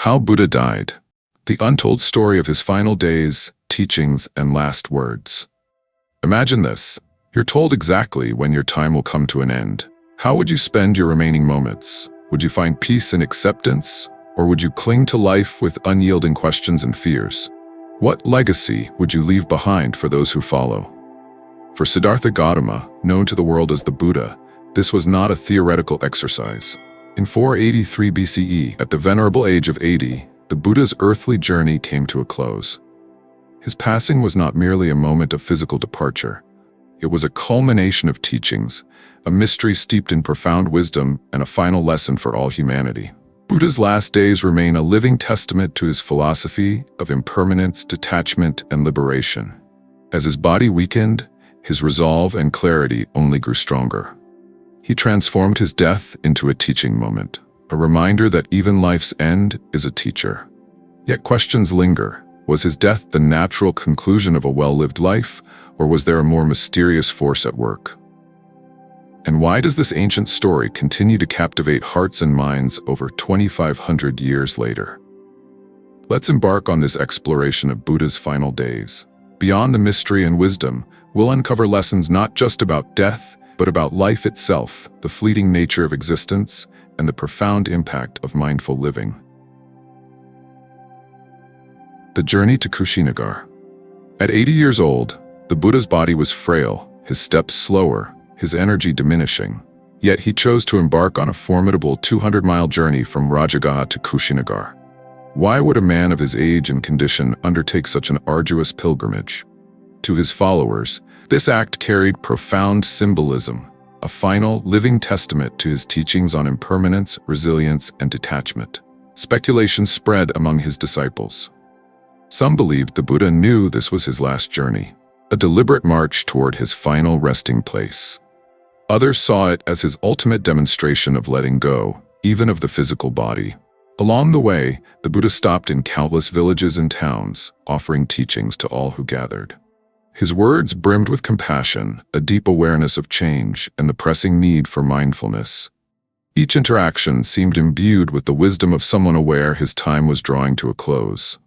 How Buddha Died. The untold story of his final days, teachings, and last words. Imagine this. You're told exactly when your time will come to an end. How would you spend your remaining moments? Would you find peace and acceptance? Or would you cling to life with unyielding questions and fears? What legacy would you leave behind for those who follow? For Siddhartha Gautama, known to the world as the Buddha, this was not a theoretical exercise. In 483 BCE, at the venerable age of 80, the Buddha's earthly journey came to a close. His passing was not merely a moment of physical departure. It was a culmination of teachings, a mystery steeped in profound wisdom, and a final lesson for all humanity. Buddha's last days remain a living testament to his philosophy of impermanence, detachment, and liberation. As his body weakened, his resolve and clarity only grew stronger. He transformed his death into a teaching moment, a reminder that even life's end is a teacher. Yet questions linger. Was his death the natural conclusion of a well-lived life, or was there a more mysterious force at work? And why does this ancient story continue to captivate hearts and minds over 2,500 years later? Let's embark on this exploration of Buddha's final days. Beyond the mystery and wisdom, we'll uncover lessons not just about death, but about life itself, the fleeting nature of existence, and the profound impact of mindful living. The journey to Kushinagar. At 80 years old, the Buddha's body was frail, his steps slower, his energy diminishing. Yet he chose to embark on a formidable 200-mile journey from Rajagaha to Kushinagar. Why would a man of his age and condition undertake such an arduous pilgrimage? To his followers, this act carried profound symbolism, a final, living testament to his teachings on impermanence, resilience, and detachment. Speculation spread among his disciples. Some believed the Buddha knew this was his last journey, a deliberate march toward his final resting place. Others saw it as his ultimate demonstration of letting go, even of the physical body. Along the way, the Buddha stopped in countless villages and towns, offering teachings to all who gathered. His words brimmed with compassion, a deep awareness of change, and the pressing need for mindfulness. Each interaction seemed imbued with the wisdom of someone aware his time was drawing to a close.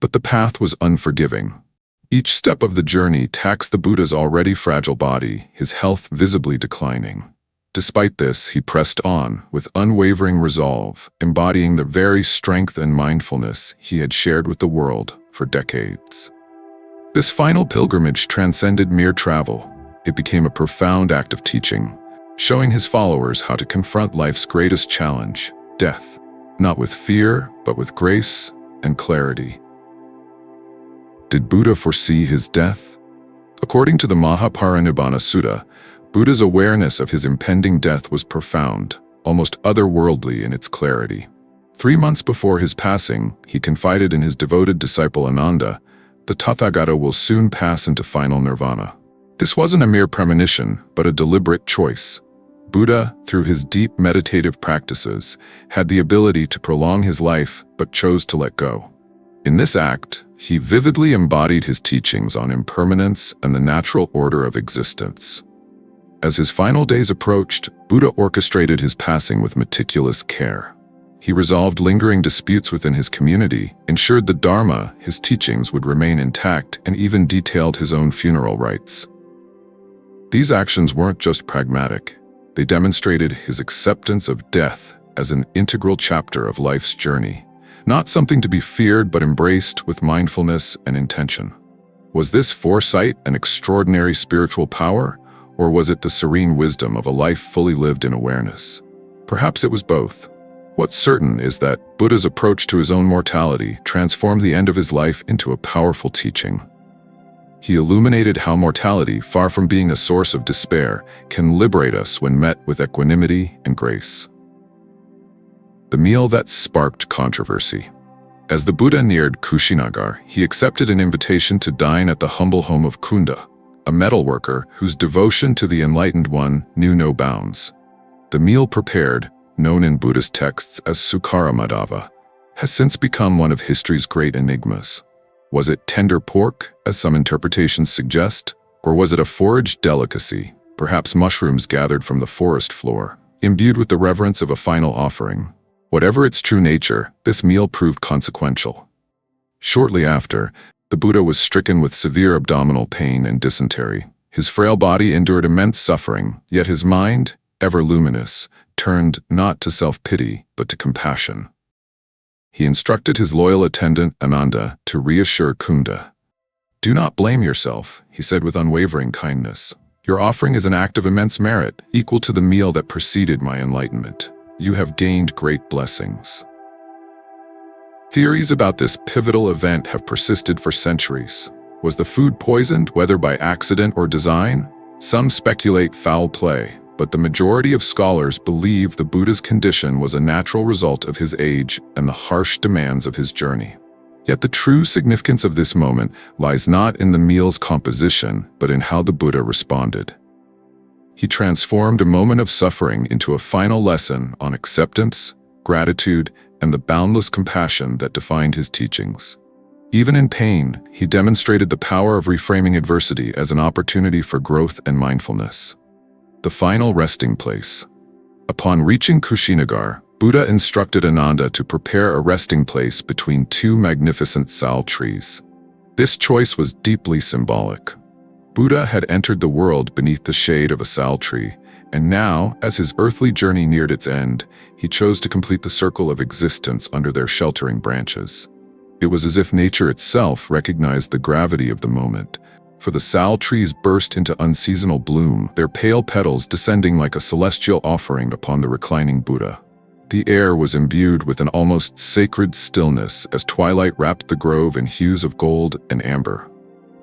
But the path was unforgiving. Each step of the journey taxed the Buddha's already fragile body, his health visibly declining. Despite this, he pressed on, with unwavering resolve, embodying the very strength and mindfulness he had shared with the world for decades. This final pilgrimage transcended mere travel. It became a profound act of teaching, showing his followers how to confront life's greatest challenge, death, not with fear, but with grace and clarity. Did Buddha foresee his death? According to the Mahaparinirvana Sutta, Buddha's awareness of his impending death was profound, almost otherworldly in its clarity. 3 months before his passing, he confided in his devoted disciple Ananda, "The Tathagata will soon pass into final nirvana." This wasn't a mere premonition, but a deliberate choice. Buddha, through his deep meditative practices, had the ability to prolong his life, but chose to let go. In this act, he vividly embodied his teachings on impermanence and the natural order of existence. As his final days approached, Buddha orchestrated his passing with meticulous care. He resolved lingering disputes within his community, ensured the Dharma, his teachings, would remain intact, and even detailed his own funeral rites. These actions weren't just pragmatic. They demonstrated his acceptance of death as an integral chapter of life's journey, not something to be feared but embraced with mindfulness and intention. Was this foresight an extraordinary spiritual power, or was it the serene wisdom of a life fully lived in awareness? Perhaps it was both. What's certain is that Buddha's approach to his own mortality transformed the end of his life into a powerful teaching. He illuminated how mortality, far from being a source of despair, can liberate us when met with equanimity and grace. The meal that sparked controversy. As the Buddha neared Kushinagar, he accepted an invitation to dine at the humble home of Kunda, a metalworker whose devotion to the Enlightened One knew no bounds. The meal prepared, known in Buddhist texts as Sukara Madhava, has since become one of history's great enigmas. Was it tender pork, as some interpretations suggest, or was it a foraged delicacy, perhaps mushrooms gathered from the forest floor, imbued with the reverence of a final offering? Whatever its true nature, this meal proved consequential. Shortly after, the Buddha was stricken with severe abdominal pain and dysentery. His frail body endured immense suffering, yet his mind, ever luminous, turned not to self-pity, but to compassion. He instructed his loyal attendant, Ananda, to reassure Kunda. "Do not blame yourself," he said with unwavering kindness. "Your offering is an act of immense merit, equal to the meal that preceded my enlightenment. You have gained great blessings." Theories about this pivotal event have persisted for centuries. Was the food poisoned, whether by accident or design? Some speculate foul play, but the majority of scholars believe the Buddha's condition was a natural result of his age and the harsh demands of his journey. Yet the true significance of this moment lies not in the meal's composition, but in how the Buddha responded. He transformed a moment of suffering into a final lesson on acceptance, gratitude, and the boundless compassion that defined his teachings. Even in pain, he demonstrated the power of reframing adversity as an opportunity for growth and mindfulness. The final resting place. Upon reaching Kushinagar, Buddha instructed Ananda to prepare a resting place between two magnificent sal trees. This choice was deeply symbolic. Buddha had entered the world beneath the shade of a sal tree, and now, as his earthly journey neared its end, he chose to complete the circle of existence under their sheltering branches. It was as if nature itself recognized the gravity of the moment, for the sal trees burst into unseasonal bloom, their pale petals descending like a celestial offering upon the reclining Buddha. The air was imbued with an almost sacred stillness as twilight wrapped the grove in hues of gold and amber.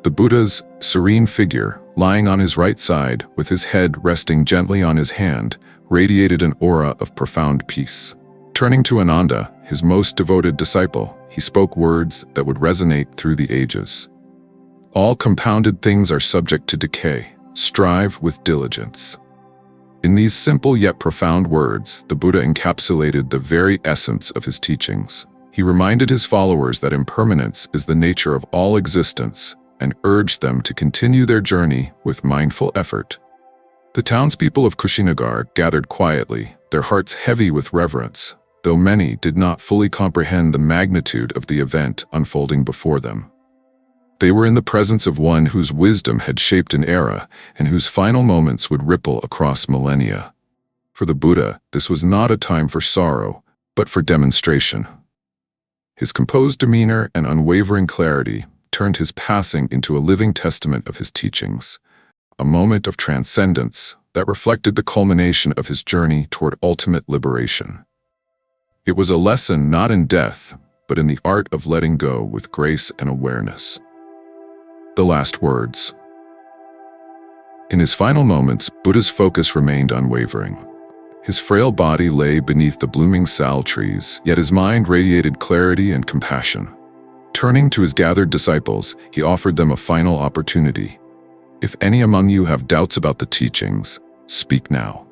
The Buddha's serene figure, lying on his right side, with his head resting gently on his hand, radiated an aura of profound peace. Turning to Ananda, his most devoted disciple, he spoke words that would resonate through the ages. "All compounded things are subject to decay. Strive with diligence." In these simple yet profound words, the Buddha encapsulated the very essence of his teachings. He reminded his followers that impermanence is the nature of all existence, and urged them to continue their journey with mindful effort. The townspeople of Kushinagar gathered quietly, their hearts heavy with reverence, though many did not fully comprehend the magnitude of the event unfolding before them. They were in the presence of one whose wisdom had shaped an era and whose final moments would ripple across millennia. For the Buddha, this was not a time for sorrow, but for demonstration. His composed demeanor and unwavering clarity turned his passing into a living testament of his teachings, a moment of transcendence that reflected the culmination of his journey toward ultimate liberation. It was a lesson not in death, but in the art of letting go with grace and awareness. The last words. In his final moments, Buddha's focus remained unwavering. His frail body lay beneath the blooming sal trees, yet his mind radiated clarity and compassion. Turning to his gathered disciples, he offered them a final opportunity. "If any among you have doubts about the teachings, speak now."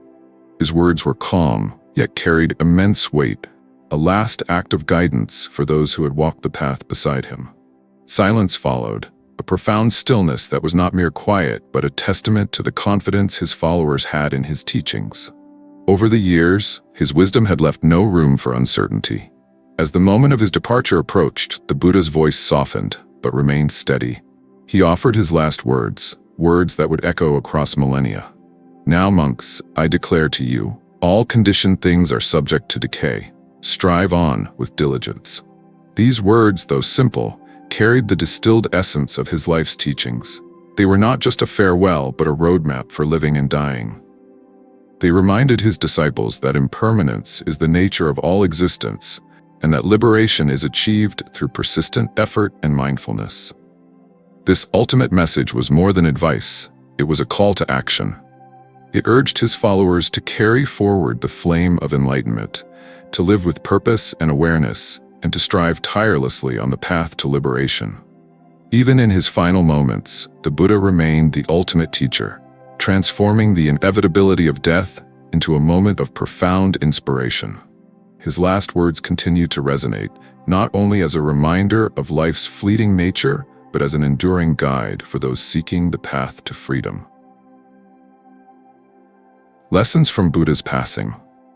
His words were calm, yet carried immense weight, a last act of guidance for those who had walked the path beside him. Silence followed, a profound stillness that was not mere quiet, but a testament to the confidence his followers had in his teachings. Over the years, his wisdom had left no room for uncertainty. As the moment of his departure approached, the Buddha's voice softened, but remained steady. He offered his last words, words that would echo across millennia. "Now, monks, I declare to you, all conditioned things are subject to decay. Strive on with diligence." These words, though simple, carried the distilled essence of his life's teachings. They were not just a farewell, but a roadmap for living and dying. They reminded his disciples that impermanence is the nature of all existence, and that liberation is achieved through persistent effort and mindfulness. This ultimate message was more than advice, it was a call to action. It urged his followers to carry forward the flame of enlightenment, to live with purpose and awareness, and to strive tirelessly on the path to liberation. Even in his final moments, the Buddha remained the ultimate teacher, transforming the inevitability of death into a moment of profound inspiration. His last words continue to resonate, not only as a reminder of life's fleeting nature, but as an enduring guide for those seeking the path to freedom. Lessons from Buddha's passing.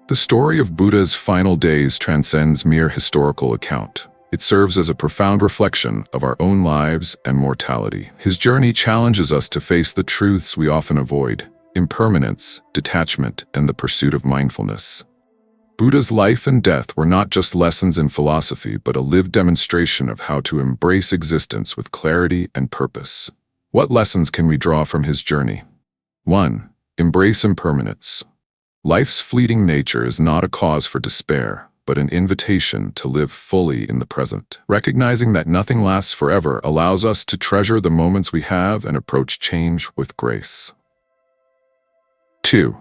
The story of Buddha's final days transcends mere historical account. It serves as a profound reflection of our own lives and mortality. His journey challenges us to face the truths we often avoid: impermanence, detachment, and the pursuit of mindfulness. Buddha's life and death were not just lessons in philosophy, but a lived demonstration of how to embrace existence with clarity and purpose. What lessons can we draw from his journey? 1. Embrace impermanence. Life's fleeting nature is not a cause for despair, but an invitation to live fully in the present. Recognizing that nothing lasts forever allows us to treasure the moments we have and approach change with grace. 2.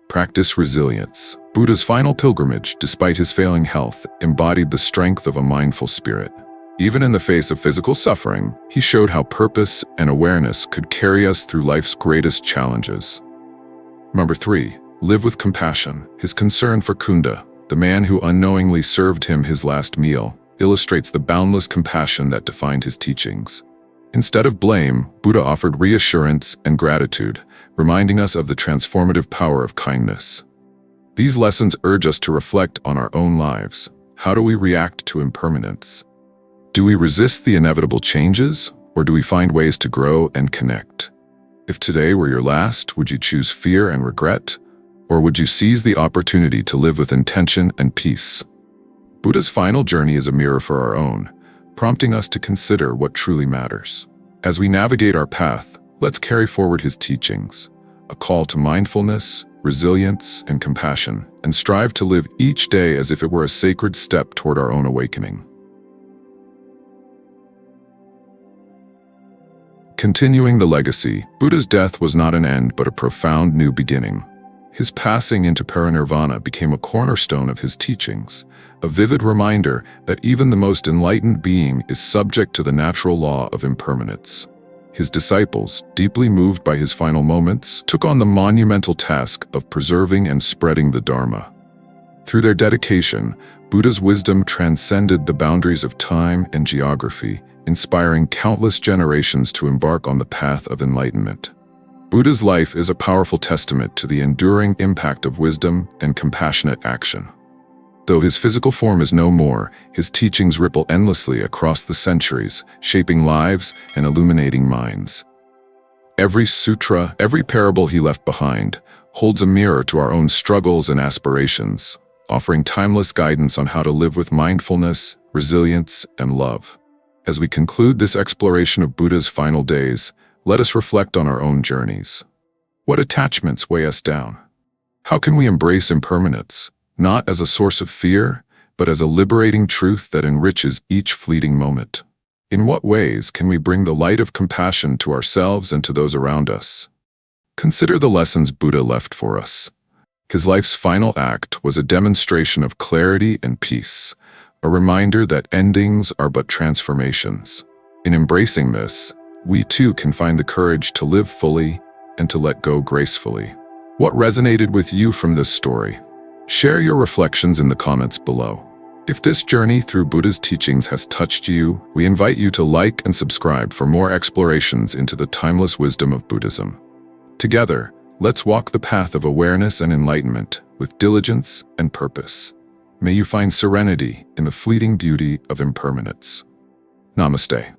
Practice resilience. Buddha's final pilgrimage, despite his failing health, embodied the strength of a mindful spirit. Even in the face of physical suffering, he showed how purpose and awareness could carry us through life's greatest challenges. Number 3. Live with compassion. His concern for Kunda, the man who unknowingly served him his last meal, illustrates the boundless compassion that defined his teachings. Instead of blame, Buddha offered reassurance and gratitude, reminding us of the transformative power of kindness. These lessons urge us to reflect on our own lives. How do we react to impermanence? Do we resist the inevitable changes, or do we find ways to grow and connect? If today were your last, would you choose fear and regret, or would you seize the opportunity to live with intention and peace? Buddha's final journey is a mirror for our own, prompting us to consider what truly matters. As we navigate our path, let's carry forward his teachings, a call to mindfulness, resilience, and compassion, and strive to live each day as if it were a sacred step toward our own awakening. Continuing the legacy, Buddha's death was not an end but a profound new beginning. His passing into Parinirvana became a cornerstone of his teachings, a vivid reminder that even the most enlightened being is subject to the natural law of impermanence. His disciples, deeply moved by his final moments, took on the monumental task of preserving and spreading the Dharma. Through their dedication, Buddha's wisdom transcended the boundaries of time and geography, inspiring countless generations to embark on the path of enlightenment. Buddha's life is a powerful testament to the enduring impact of wisdom and compassionate action. Though his physical form is no more, his teachings ripple endlessly across the centuries, shaping lives and illuminating minds. Every sutra, every parable he left behind, holds a mirror to our own struggles and aspirations, offering timeless guidance on how to live with mindfulness, resilience, and love. As we conclude this exploration of Buddha's final days, let us reflect on our own journeys. What attachments weigh us down? How can we embrace impermanence, not as a source of fear, but as a liberating truth that enriches each fleeting moment? In what ways can we bring the light of compassion to ourselves and to those around us? Consider the lessons Buddha left for us. His life's final act was a demonstration of clarity and peace, a reminder that endings are but transformations. In embracing this, we too can find the courage to live fully and to let go gracefully. What resonated with you from this story? Share your reflections in the comments below. If this journey through Buddha's teachings has touched you, we invite you to like and subscribe for more explorations into the timeless wisdom of Buddhism. Together, let's walk the path of awareness and enlightenment with diligence and purpose. May you find serenity in the fleeting beauty of impermanence. Namaste.